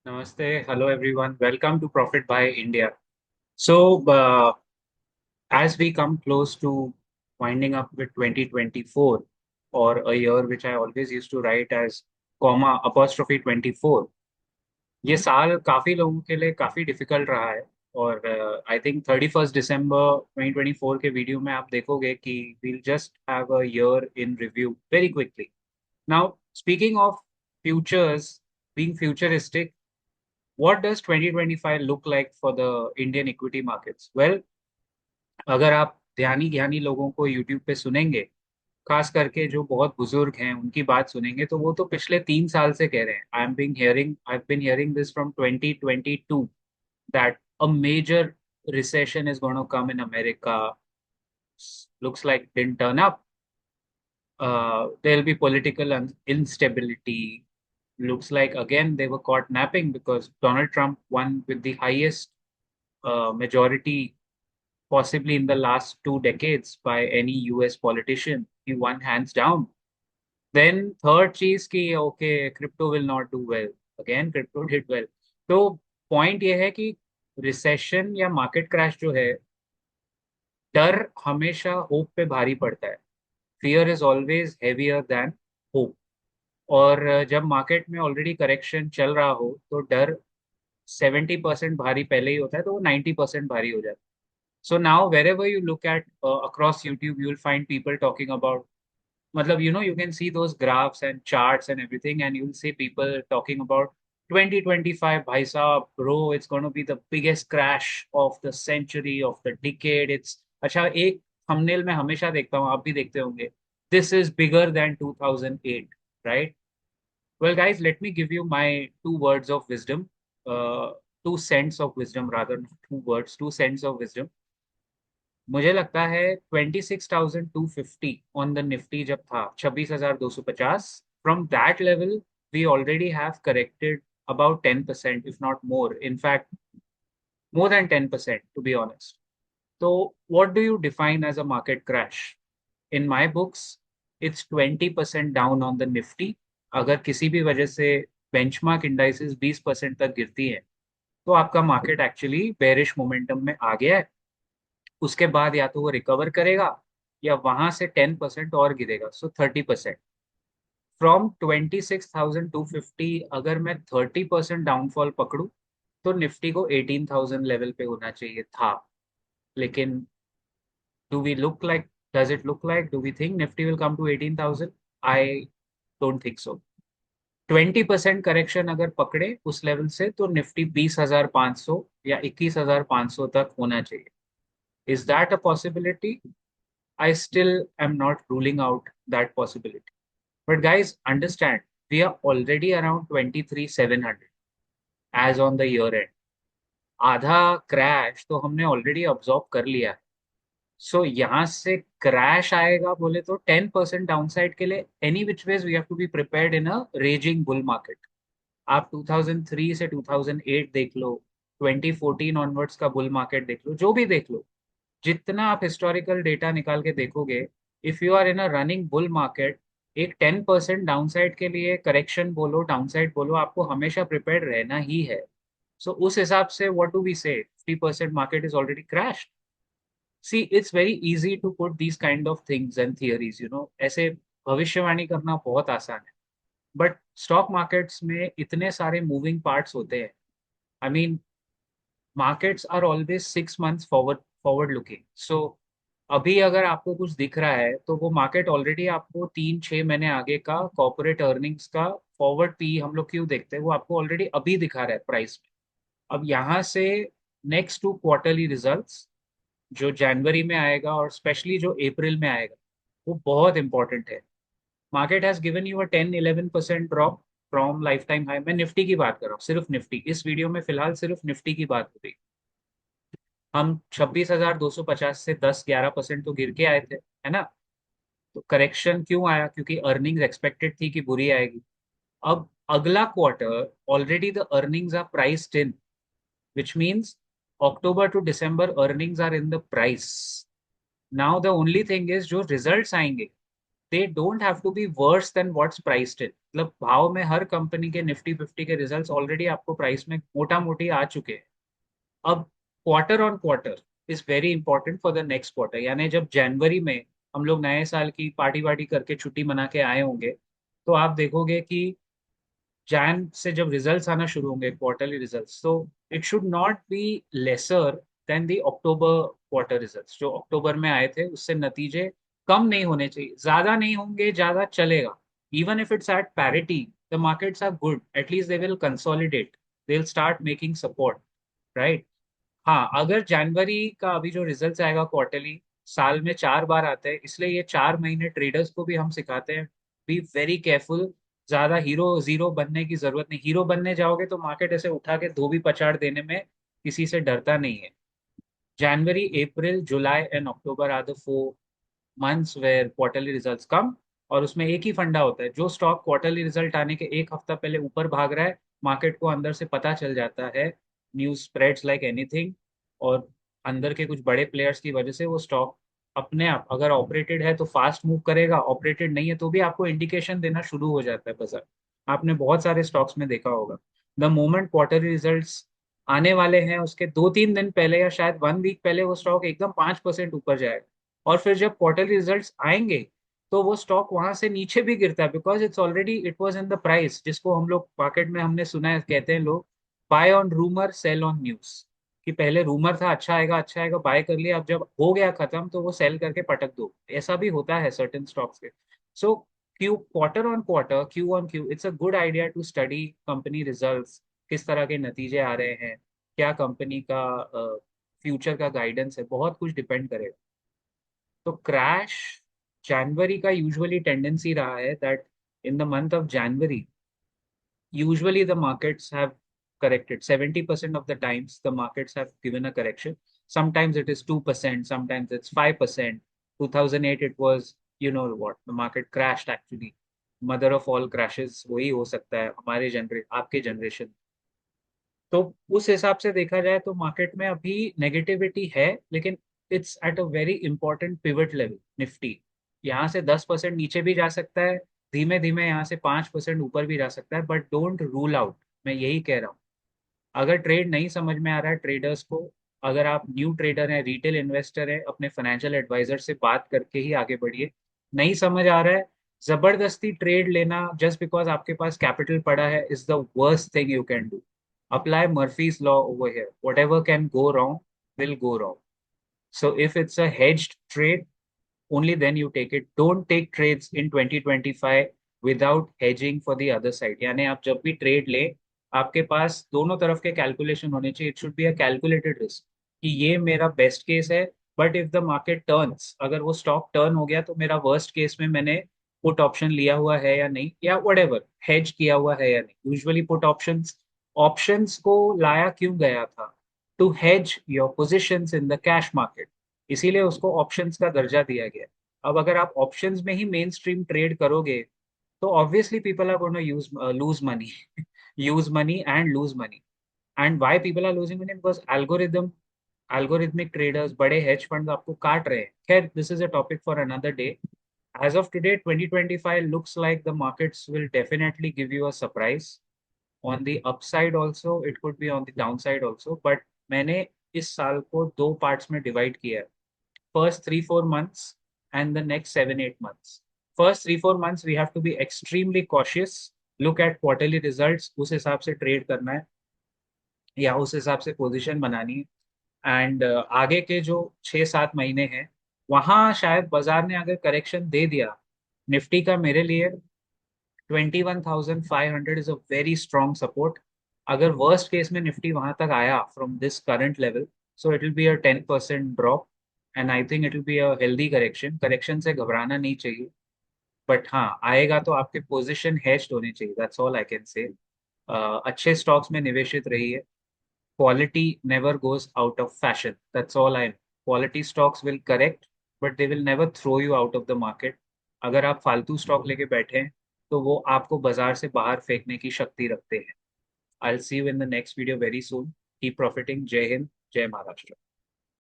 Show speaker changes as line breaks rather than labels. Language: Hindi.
Namaste. Hello, everyone. Welcome to Profit by India. So, as we come close to winding up with 2024, or a year which I always used to write as comma apostrophe 24, ये साल काफी लोगों के लिए काफी डिफिकल्ट रहा है और आई थिंक 31 दिसंबर 2024 के वीडियो में आप देखोगे कि we'll just have a year in review very quickly. Now, speaking of futures, being futuristic, what does 2025 look like for the Indian equity markets? Well, अगर आप ध्यानी ज्ञानी लोगों को YouTube पे सुनेंगे, खास करके जो बहुत बुजुर्ग हैं उनकी बात सुनेंगे, तो वो तो पिछले 3 साल से कह रहे हैं. I've been hearing this from 2022 that a major recession is going to come in America. Looks like didn't turn up. There'll be political instability. Looks like again they were caught napping because Donald Trump won with the highest majority possibly in the last 2 decades by any US politician. He won hands down. Then third cheese ki okay, crypto will not do well. Again, crypto did well. तो point ये है कि recession या market crash जो है, डर हमेशा hope पे भारी पड़ता है. Fear is always heavier than hope. और जब मार्केट में ऑलरेडी करेक्शन चल रहा हो तो डर 70% भारी पहले ही होता है, तो वो 90% भारी हो जाता है. So now wherever you look at across YouTube, you will find people talking about, matlab, you can see those graphs and charts and everything, and you'll see people talking about 2025, bhai saab, bro, it's going to be the biggest crash of the century, of the decade. It's अच्छा एक thumbnail में हमेशा देखता हूँ, आप भी देखते होंगे. This is bigger than 2008, right? Well, guys, let me give you my 2 words of wisdom, 2 cents of wisdom, rather, not 2 words, 2 cents of wisdom. मुझे लगता है 26,250 ऑन द निफ्टी जब था, 26,250, from that level we already have corrected about 10%, if not more, in fact more than 10%, to be honest. So what do you define as a market crash? In my books, it's 20% down on the Nifty. अगर किसी भी वजह से बेंचमार्क इंडाइसेस 20% तक गिरती है, तो आपका मार्केट एक्चुअली बेरिश मोमेंटम में आ गया है. उसके बाद या तो वो रिकवर करेगा या वहां से 10% और गिरेगा, सो 30%. फ्रॉम 26,250 अगर मैं 30% डाउनफॉल पकड़ू तो निफ्टी को 18,000 लेवल पे होना चाहिए था. लेकिन do we look like does it look like do we think Nifty will come to 18,000? I don't think so. 20% correction अगर पकड़े उस लेवल से तो निफ्टी 20,500 या 21,500 तक होना चाहिए. Is that a possibility? I still am not ruling out that possibility. But guys, understand, we are already around 23,700 as on the year end. आधा क्रैश तो हमने ऑलरेडी ऑब्जॉर्व कर लिया है. सो यहाँ से क्रैश आएगा बोले तो 10% डाउनसाइड के लिए any which ways we have to be prepared in a raging bull market. आप 2003 से 2008 देख लो, 2014 ऑनवर्ड्स का बुल मार्केट देख लो, जो भी देख लो, जितना आप हिस्टोरिकल डेटा निकाल के देखोगे, if you are in a running bull market, एक 10% डाउनसाइड के लिए करेक्शन बोलो, डाउनसाइड बोलो, आपको हमेशा प्रिपेयर्ड रहना ही है. सो उस हिसाब से what do we say 50% market is already crash. See it's very easy to put these kind of things and theories, ऐसे भविष्यवाणी करना बहुत आसान है. बट स्टॉक मार्केट्स में इतने सारे मूविंग पार्ट्स होते हैं. I mean, markets are always 6 months forward looking. So अभी अगर आपको कुछ दिख रहा है तो वो मार्केट ऑलरेडी आपको 3-6 महीने आगे का कॉर्पोरेट अर्निंग्स का फॉरवर्ड पी हम लोग क्यों देखते हैं, वो आपको ऑलरेडी अभी दिखा रहा है प्राइस में. अब यहाँ से नेक्स्ट 2 क्वार्टरली रिजल्ट्स जो जनवरी में आएगा और स्पेशली जो अप्रैल में आएगा, वो बहुत इंपॉर्टेंट है. Market has given you a 10-11% drop from life time high. मैं निफ्टी की बात कर रहा हूँ, सिर्फ निफ्टी. इस वीडियो में फिलहाल सिर्फ निफ्टी की बात हो रही. हम 26,250 से 10-11% तो गिर के आए थे, है ना? तो करेक्शन क्यों आया? क्योंकि अर्निंग्स एक्सपेक्टेड थी कि बुरी आएगी. अब अगला quarter already the earnings are priced in, which means October to December earnings are in the price. Now the only thing is जो रिजल्ट्स आएंगे they don't have to be worse than what's priced in. मतलब भाव में हर कंपनी के निफ्टी फिफ्टी के रिजल्ट्स ऑलरेडी आपको प्राइस में मोटा मोटी आ चुके हैं। अब quarter on quarter is very important for the next quarter, यानी जब जनवरी में हम लोग नए साल की पार्टी वार्टी करके छुट्टी मना के आए होंगे, तो आप देखोगे कि जैन से जब रिजल्ट्स आना शुरू होंगे क्वार्टरली रिजल्ट्स, तो it should not be lesser than the October quarter results. जो अक्टूबर में आए थे उससे नतीजे कम नहीं होने चाहिए, ज्यादा नहीं होंगे, ज्यादा चलेगा। Even if it's at parity, the markets are good, at least they will consolidate, they will start making support, right. हाँ, अगर जनवरी का अभी जो रिजल्ट आएगा क्वार्टरली, साल में 4 बार आते हैं, इसलिए ये 4 महीने ट्रेडर्स को भी हम सिखाते हैं, बी वेरी केयरफुल। ज्यादा हीरो जीरो बनने की जरूरत नहीं। हीरो बनने जाओगे तो मार्केट ऐसे उठा के धोबी पछाड़ देने में किसी से डरता नहीं है। January, April, July and October are the 4 months where quarterly results come. और उसमें एक ही फंडा होता है, जो स्टॉक क्वार्टरली रिजल्ट आने के एक हफ्ता पहले ऊपर भाग रहा है, मार्केट को अंदर से पता चल जाता है, न्यूज स्प्रेड्स लाइक एनीथिंग, और अंदर के कुछ बड़े प्लेयर्स की वजह से वो स्टॉक अपने आप, अगर ऑपरेटेड है तो फास्ट मूव करेगा, ऑपरेटेड नहीं है तो भी आपको इंडिकेशन देना शुरू हो जाता है बाजार। आपने बहुत सारे स्टॉक्स में देखा होगा, द मोमेंट क्वार्टरली रिजल्ट्स आने वाले हैं उसके 2-3 दिन पहले या शायद 1 वीक पहले वो स्टॉक एकदम 5% ऊपर जाएगा। और फिर जब क्वार्टरली रिजल्ट्स आएंगे तो वो स्टॉक वहां से नीचे भी गिरता है, because it's already it was in the price, जिसको हम लोग मार्केट में हमने सुना है, कहते हैं लोग, buy on rumour sell on news. कि पहले रूमर था अच्छा आएगा, बाय कर लिया, अब जब हो गया खत्म तो वो सेल करके पटक दो। ऐसा भी होता है सर्टेन स्टॉक्स के। So Q quarter on quarter, Q on Q, it's a good idea to study company results, किस तरह के नतीजे आ रहे हैं, क्या कंपनी का फ्यूचर का गाइडेंस है, बहुत कुछ डिपेंड करेगा। तो क्रैश जनवरी का यूजुअली टेंडेंसी रहा है that in the month of January usually the markets have corrected 70% of the times. The markets have given a correction. Sometimes it is 2%, sometimes it's 5%. 2008 it was, you know what, the market crashed actually. Mother of all crashes वही हो सकता है हमारे आपके जनरेशन। तो उस हिसाब से देखा जाए तो मार्केट में अभी नेगेटिविटी है, लेकिन it's at a very important pivot level. Nifty यहाँ से 10% नीचे भी जा सकता है, धीमे धीमे यहाँ से 5% ऊपर भी जा सकता है, बट डोंट रूल आउट। मैं यही कह रहा हूँ, अगर ट्रेड नहीं समझ में आ रहा है ट्रेडर्स को, अगर आप न्यू ट्रेडर हैं, रिटेल इन्वेस्टर हैं, अपने फाइनेंशियल एडवाइजर से बात करके ही आगे बढ़िए। नहीं समझ आ रहा है, जबरदस्ती ट्रेड लेना जस्ट बिकॉज आपके पास कैपिटल पड़ा है is the worst thing you can do. Apply Murphy's law over here, what ever can go wrong will go wrong. So if it's a hedged trade, only then you take it. Don't take trades in 2025 without hedging for the other side. यानी आप जब भी ट्रेड ले, आपके पास दोनों तरफ के कैलकुलेशन होने चाहिए। It should be a calculated risk कि ये मेरा बेस्ट केस है, but if the market turns, अगर वो स्टॉक टर्न हो गया तो मेरा वर्स्ट केस में मैंने पुट ऑप्शन लिया हुआ है या नहीं, या वट एवर हेज किया हुआ है या नहीं। यूजुअली पुट ऑप्शंस, ऑप्शंस को लाया क्यों गया था, to hedge your positions in the cash market, इसीलिए उसको ऑप्शंस का दर्जा दिया गया। अब अगर आप ऑप्शंस में ही मेन स्ट्रीम ट्रेड करोगे तो obviously people are gonna use lose money, use money and lose money. And why people are losing money, because algorithmic traders, बड़े hedge funds आपको काट रहे हैं। खैर, this is a topic for another day. As of today, 2025 looks like the markets will definitely give you a surprise. On the upside also, it could be on the downside also. But मैंने इस साल को 2 पार्ट्स में डिवाइड किया है, first 3-4 months and the next 7-8 months. First 3-4 months we have to be extremely cautious, look at quarterly results, उस हिसाब से ट्रेड करना है या उस हिसाब से पोजीशन बनानी है। एंड आगे के जो 6-7 महीने हैं, वहाँ शायद बाजार ने अगर करेक्शन दे दिया, निफ्टी का मेरे लिए 21,500 is a very strong support. अगर वर्स्ट केस में निफ्टी वहां तक आया from this current level, so it will be a 10% drop, and I think it will be a healthy correction. Correction से घबराना नहीं चाहिए, बट हाँ आएगा तो आपके पोजिशन हेज्ड होने चाहिए, that's all I can say. अच्छे स्टॉक्स में निवेशित रहिए। Quality never goes out of fashion, that's all I. Quality stocks will correct, but they will never throw you out of the market. अगर आप फालतू स्टॉक लेके बैठे हैं तो वो आपको बाजार से बाहर फेंकने की शक्ति रखते हैं। I will see you in the next video very soon. Keep profiting. जय हिंद, जय महाराष्ट्र।